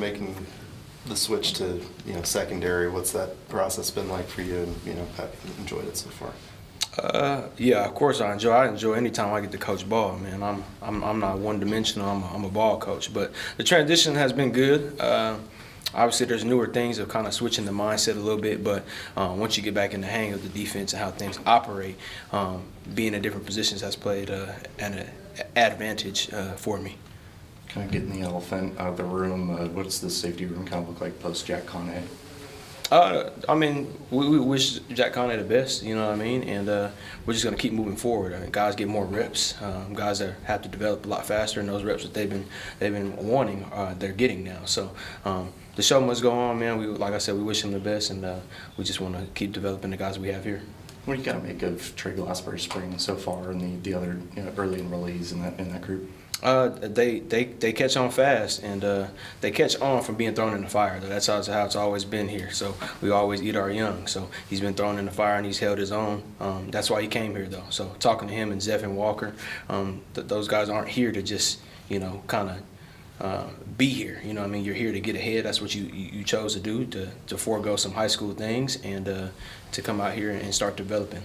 making the switch to secondary. What's that process been like for you, and have you enjoyed it so far? Yeah, of course I enjoy. I enjoy any time I get to coach ball, man. I'm not one dimensional. I'm a ball coach, but the transition has been good. Obviously, there's newer things of kind of switching the mindset a little bit, but once you get back in the hang of the defense and how things operate, being in different positions has played an advantage for me. Kind of getting the elephant out of the room, what does the safety room kind of look like post Jack Kane? I mean, we wish Jack Kane the best, you know what I mean? And we're just going to keep moving forward. I mean, guys get more reps. Guys that have to develop a lot faster, and those reps that they've been wanting, they're getting now. So the show must go on, man. Like I said, we wish them the best, and we just want to keep developing the guys we have here. What do you kind of make of Trey Glassberry's spring so far, and the other early enrollees in that group? They catch on fast, and they catch on from being thrown in the fire. That's how it's always been here. So we always eat our young. So he's been thrown in the fire, and he's held his own. That's why he came here, though. So talking to him and Zeph and Walker, those guys aren't here to just kind of be here. You know what I mean? You're here to get ahead. That's what you chose to do, to forego some high school things and to come out here and start developing.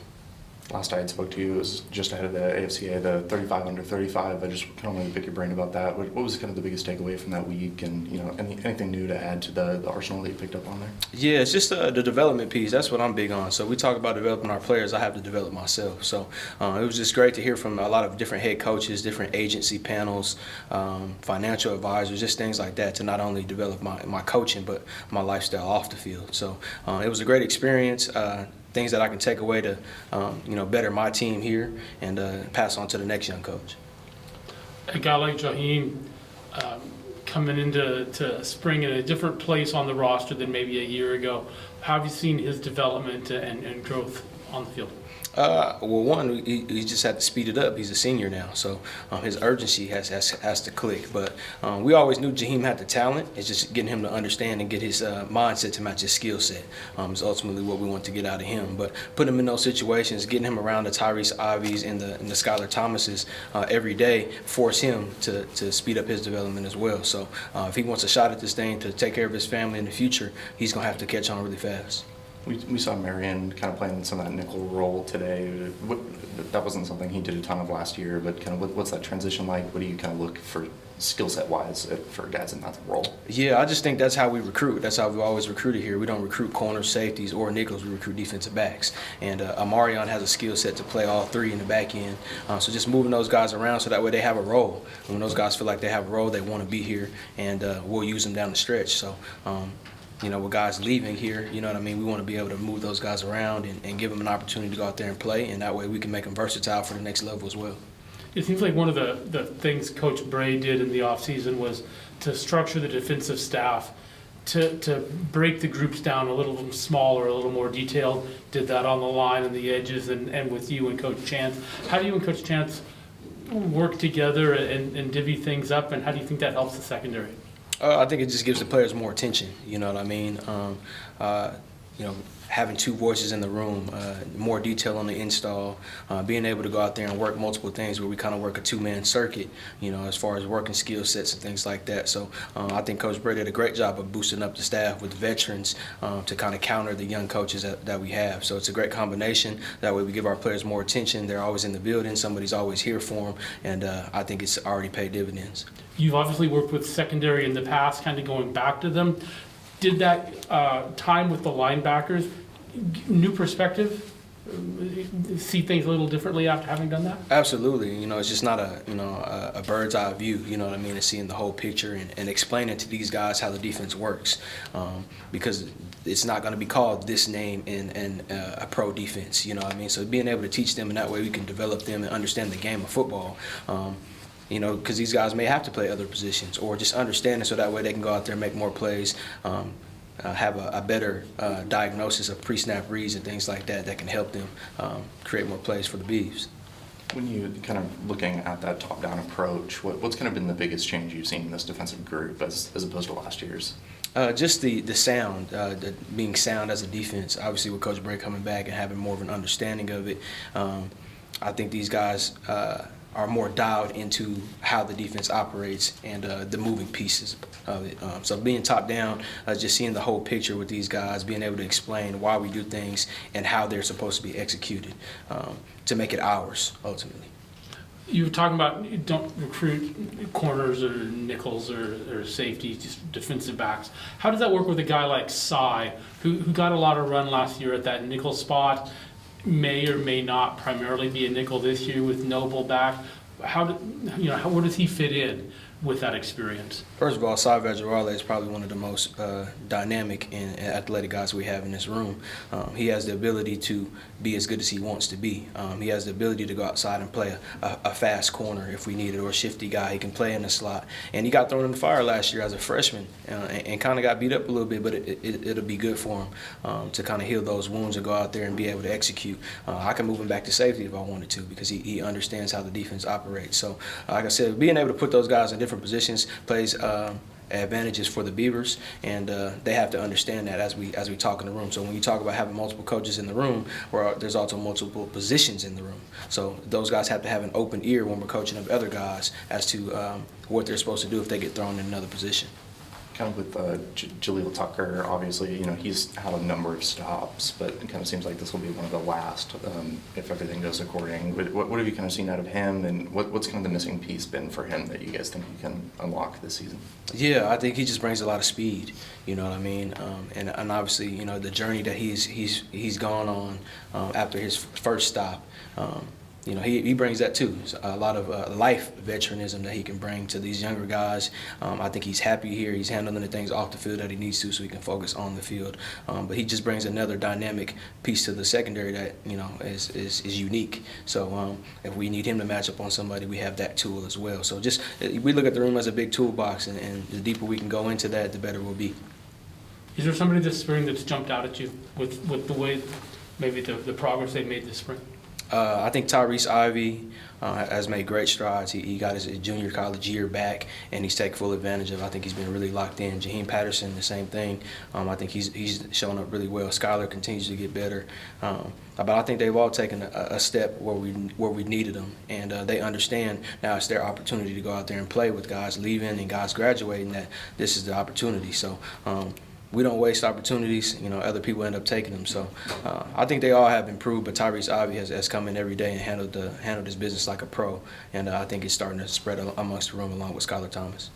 Last I had spoke to you, it was just ahead of the AFCA, the 35 under 35. I just kind of wanted to pick your brain about that. What was kind of the biggest takeaway from that week, and anything new to add to the arsenal that you picked up on there? Yeah, it's just the development piece. That's what I'm big on. So we talk about developing our players. I have to develop myself. So it was just great to hear from a lot of different head coaches, different agency panels, financial advisors, just things like that, to not only develop my coaching but my lifestyle off the field. So it was a great experience. Things that I can take away to, better my team here and pass on to the next young coach. A guy like Jaheim coming into spring in a different place on the roster than maybe a year ago, how have you seen his development and growth on the field? Well, one, he just had to speed it up. He's a senior now, so his urgency has to click. But we always knew Jaheim had the talent. It's just getting him to understand and get his mindset to match his skill set is ultimately what we want to get out of him. But putting him in those situations, getting him around the Tyrese Ivies and the Skylar Thomases every day, force him to speed up his development as well. So if he wants a shot at this thing to take care of his family in the future, he's going to have to catch on really fast. We saw Marion kind of playing some of that nickel role today. That wasn't something he did a ton of last year, but kind of what's that transition like? What do you kind of look for skill set wise for guys in that role? Yeah, I just think that's how we recruit. That's how we've always recruited here. We don't recruit corners, safeties, or nickels. We recruit defensive backs. And Amarion has a skill set to play all three in the back end. So just moving those guys around so that way they have a role. And when those guys feel like they have a role, they want to be here, and we'll use them down the stretch. So with guys leaving here, you know what I mean, we want to be able to move those guys around and give them an opportunity to go out there and play, and that way we can make them versatile for the next level as well. It seems like one of the things Coach Bray did in the offseason was to structure the defensive staff to break the groups down a little smaller, a little more detailed. Did that on the line and the edges and with you and Coach Chance. How do you and Coach Chance work together and divvy things up, and how do you think that helps the secondary? I think it just gives the players more attention, you know what I mean? Having two voices in the room, more detail on the install, being able to go out there and work multiple things where we kind of work a two-man circuit, as far as working skill sets and things like that. So I think Coach Bray did a great job of boosting up the staff with veterans to kind of counter the young coaches that we have. So it's a great combination. That way we give our players more attention. They're always in the building. Somebody's always here for them, and I think it's already paid dividends. You've obviously worked with secondary in the past, kind of going back to them. Did that time with the linebackers, new perspective, see things a little differently after having done that? Absolutely. It's just not a bird's eye view, you know what I mean, and seeing the whole picture and explaining to these guys how the defense works, because it's not going to be called this name in a pro defense, you know what I mean? So being able to teach them, and that way we can develop them and understand the game of football. Because these guys may have to play other positions, or just understand it so that way they can go out there and make more plays, have a better diagnosis of pre-snap reads and things like that can help them create more plays for the Beavs. When you kind of looking at that top-down approach, what's kind of been the biggest change you've seen in this defensive group as opposed to last year's? Just the sound, being sound as a defense. Obviously with Coach Bray coming back and having more of an understanding of it, I think these guys are more dialed into how the defense operates and the moving pieces of it. So being top down, just seeing the whole picture with these guys, being able to explain why we do things and how they're supposed to be executed to make it ours ultimately. You were talking about you don't recruit corners or nickels or safeties, just defensive backs. How does that work with a guy like Cy, who got a lot of run last year at that nickel spot, may or may not primarily be a nickel this year with Noble back? Where does he fit in with that experience? First of all, Cy Vagerale is probably one of the most dynamic and athletic guys we have in this room. He has the ability to be as good as he wants to be. He has the ability to go outside and play a fast corner if we need it, or a shifty guy. He can play in the slot. And he got thrown in the fire last year as a freshman and kind of got beat up a little bit, but it'll be good for him to kind of heal those wounds and go out there and be able to execute. I can move him back to safety if I wanted to, because he understands how the defense operates. So, like I said, being able to put those guys in different positions plays advantages for the Beavers, and they have to understand that as we talk in the room. So when you talk about having multiple coaches in the room, or there's also multiple positions in the room. So those guys have to have an open ear when we're coaching up other guys as to what they're supposed to do if they get thrown in another position. Kind of with Jaleel Tucker, obviously, he's had a number of stops, but it kind of seems like this will be one of the last if everything goes according. What have you kind of seen out of him, and what's kind of the missing piece been for him that you guys think he can unlock this season? Yeah, I think he just brings a lot of speed. You know what I mean? And obviously, the journey that he's gone on after his first stop. He brings that too. A lot of life veteranism that he can bring to these younger guys. I think he's happy here. He's handling the things off the field that he needs to so he can focus on the field. But he just brings another dynamic piece to the secondary that, is unique. So if we need him to match up on somebody, we have that tool as well. So just we look at the room as a big toolbox, and the deeper we can go into that, the better we'll be. Is there somebody this spring that's jumped out at you with the way, maybe the progress they've made this spring? I think Tyrese Ivey has made great strides. He got his junior college year back, and he's taken full advantage of it. I think he's been really locked in. Jaheim Patterson, the same thing. I think he's shown up really well. Skylar continues to get better. But I think they've all taken a step where we needed them, and they understand now it's their opportunity to go out there and play with guys leaving and guys graduating, that this is the opportunity. So we don't waste opportunities. Other people end up taking them. So I think they all have improved, but Tyrese Ivey has come in every day and handled his business like a pro, and I think it's starting to spread amongst the room along with Skylar Thomas.